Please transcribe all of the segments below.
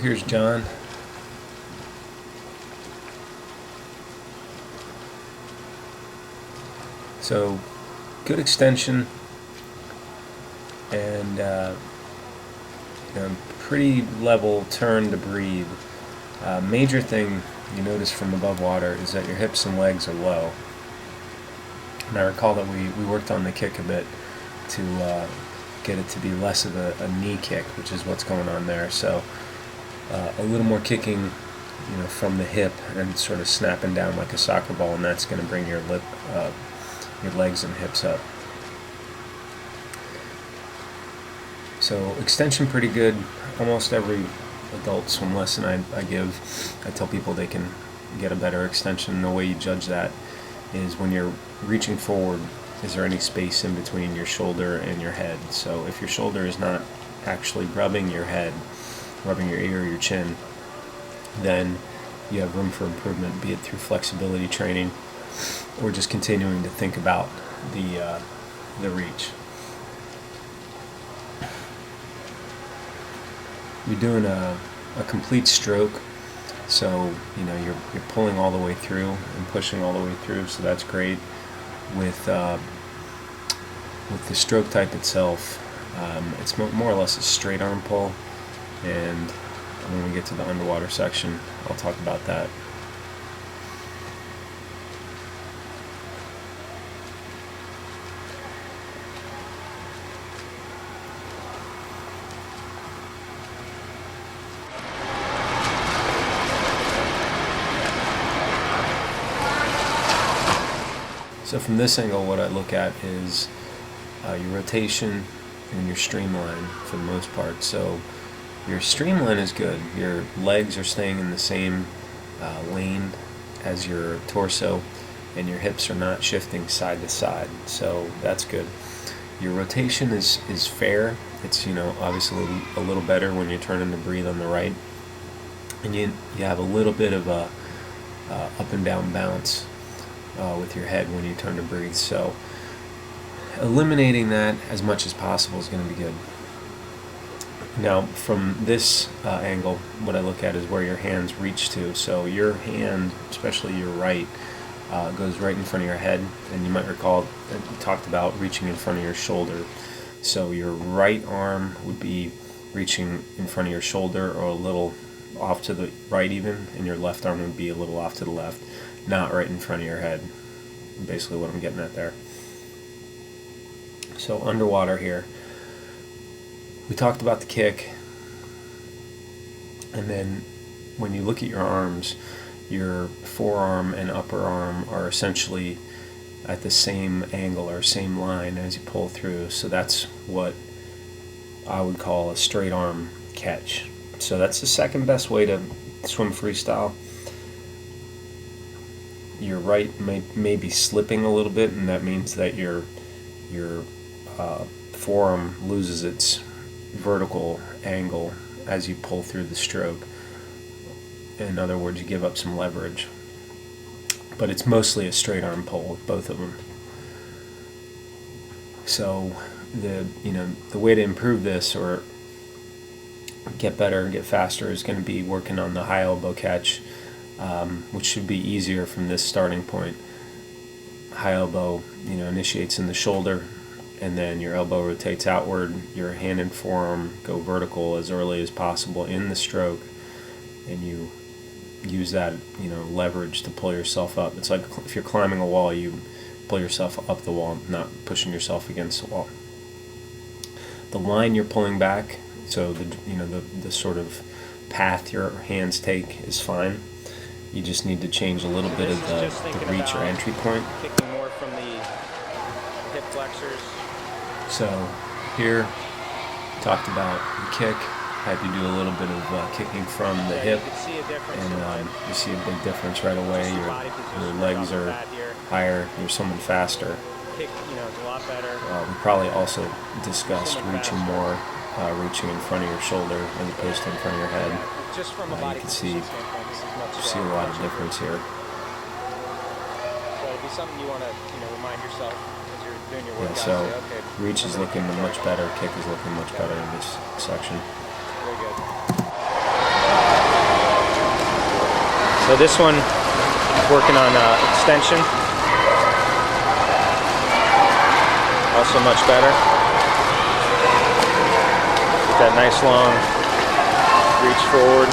Here's John. So good extension and pretty level turn to breathe. Major thing you notice from above water is that your hips and legs are low. And I recall that we worked on the kick a bit to get it to be less of a knee kick, which is what's going on there. So a little more kicking, from the hip and sort of snapping down like a soccer ball, and that's going to bring your legs and hips up. So extension pretty good. Almost every adult swim lesson I give, I tell people they can get a better extension. The way you judge that is when you're reaching forward, is there any space in between your shoulder and your head? So if your shoulder is not actually rubbing your head, rubbing your ear or your chin, then you have room for improvement, be it through flexibility training or just continuing to think about the reach. You're doing a complete stroke, so you're pulling all the way through and pushing all the way through, so that's great. With the stroke type itself, it's more or less a straight arm pull, and when we get to the underwater section, I'll talk about that. So from this angle, what I look at is your rotation and your streamline for the most part. So your streamline is good. Your legs are staying in the same lane as your torso, and your hips are not shifting side to side. So that's good. Your rotation is fair. It's obviously a little better when you're turning to breathe on the right, and you have a little bit of a up and down bounce with your head when you turn to breathe. So eliminating that as much as possible is going to be good. Now from this angle, what I look at is where your hands reach to. So your hand, especially your right, goes right in front of your head, and you might recall that we talked about reaching in front of your shoulder. So your right arm would be reaching in front of your shoulder or a little off to the right even, and your left arm would be a little off to the left, not right in front of your head. Basically what I'm getting at there. So underwater here, we talked about the kick, and then when you look at your arms, your forearm and upper arm are essentially at the same angle or same line as you pull through. So that's what I would call a straight arm catch. So that's the second best way to swim freestyle. Your right may be slipping a little bit, and that means that your forearm loses its vertical angle as you pull through the stroke. In other words, you give up some leverage. But it's mostly a straight arm pull with both of them. So the way to improve this or get better and get faster is going to be working on the high elbow catch, which should be easier from this starting point. High elbow, initiates in the shoulder, and then your elbow rotates outward. Your hand and forearm go vertical as early as possible in the stroke, and you use that, leverage to pull yourself up. It's like if you're climbing a wall, you pull yourself up the wall, not pushing yourself against the wall. The line you're pulling back, so the sort of path your hands take is fine. You just need to change a little bit of the reach or entry point. Kicking more from the hip flexors. So here, talked about the kick. Had you do a little bit of kicking from the hip, and you see a big difference right away. Your legs are higher. You're swimming faster. Kick, is a lot better. We probably also discussed reaching more, reaching in front of your shoulder as opposed to in front of your head. Just from a body you can see a lot of difference here. So it'll be something you want to remind yourself as you're doing your workout. So okay, reach is looking much better. Kick is looking much better in this section. very good. So this one, working on extension. Also much better. Get that nice long reach forward.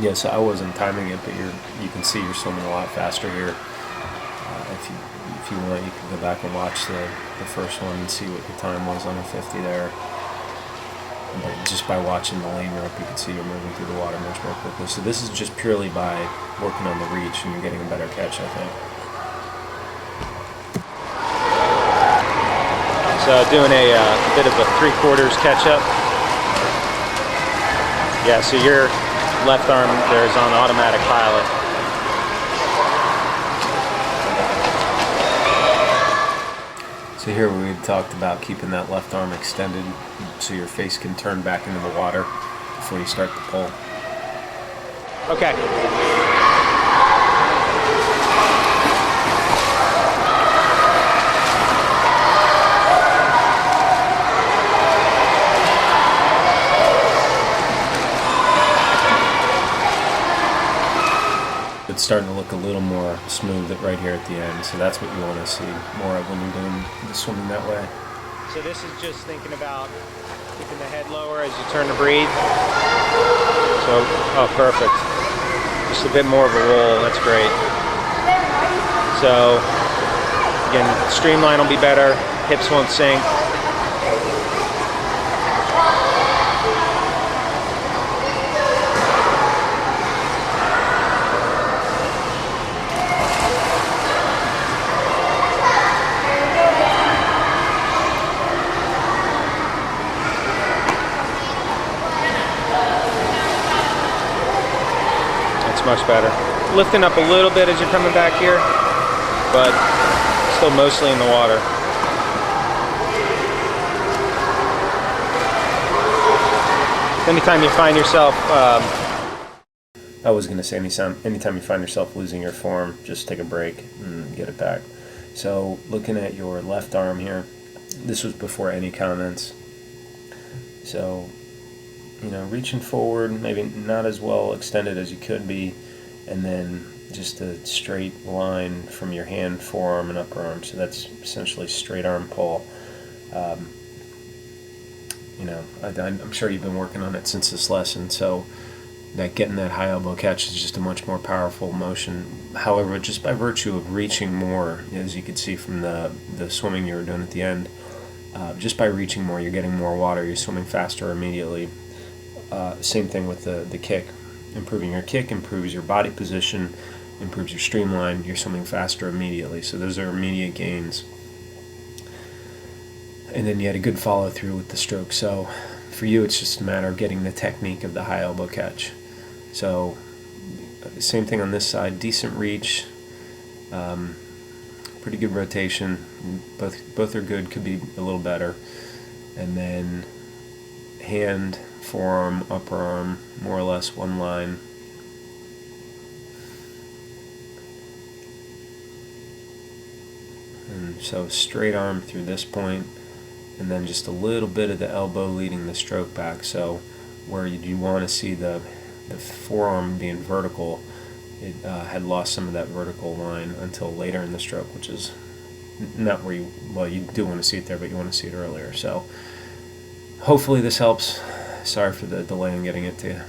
Yeah, so I wasn't timing it, but you can see you're swimming a lot faster here. If you want, you can go back and watch the first one and see what your time was on the 50 there. But just by watching the lane rope, you can see you're moving through the water much more quickly. So this is just purely by working on the reach, and you're getting a better catch, I think. So doing a bit of a 3/4 catch up. Yeah, so your left arm there is on automatic pilot. So here we talked about keeping that left arm extended so your face can turn back into the water before you start the pull. Okay. It's starting to look a little more smooth right here at the end, so that's what you want to see more of when you're doing the swimming that way. So this is just thinking about keeping the head lower as you turn to breathe. So, oh, perfect. Just a bit more of a roll, that's great. So, again, streamline will be better, hips won't sink. Much better. Lifting up a little bit as you're coming back here, but still mostly in the water. Anytime you find yourself I was going to say anytime you find yourself losing your form, just take a break and get it back. So looking at your left arm here, this was before any comments. So reaching forward, maybe not as well extended as you could be, and then just a straight line from your hand, forearm, and upper arm. So that's essentially straight arm pull. I'm sure you've been working on it since this lesson, so that getting that high elbow catch is just a much more powerful motion. However, just by virtue of reaching more, as you could see from the swimming you were doing at the end, just by reaching more, you're getting more water, you're swimming faster immediately. Same thing with the kick. Improving your kick improves your body position, improves your streamline, you're swimming faster immediately. So those are immediate gains. And then you had a good follow through with the stroke. So for you, it's just a matter of getting the technique of the high elbow catch. So same thing on this side, decent reach, pretty good rotation. Both are good, could be a little better. And then hand, forearm, upper arm, more or less one line. And so straight arm through this point, and then just a little bit of the elbow leading the stroke back. So where you want to see the forearm being vertical, it had lost some of that vertical line until later in the stroke, which is not where you do want to see it there, but you want to see it earlier. So hopefully this helps. Sorry for the delay in getting it to you.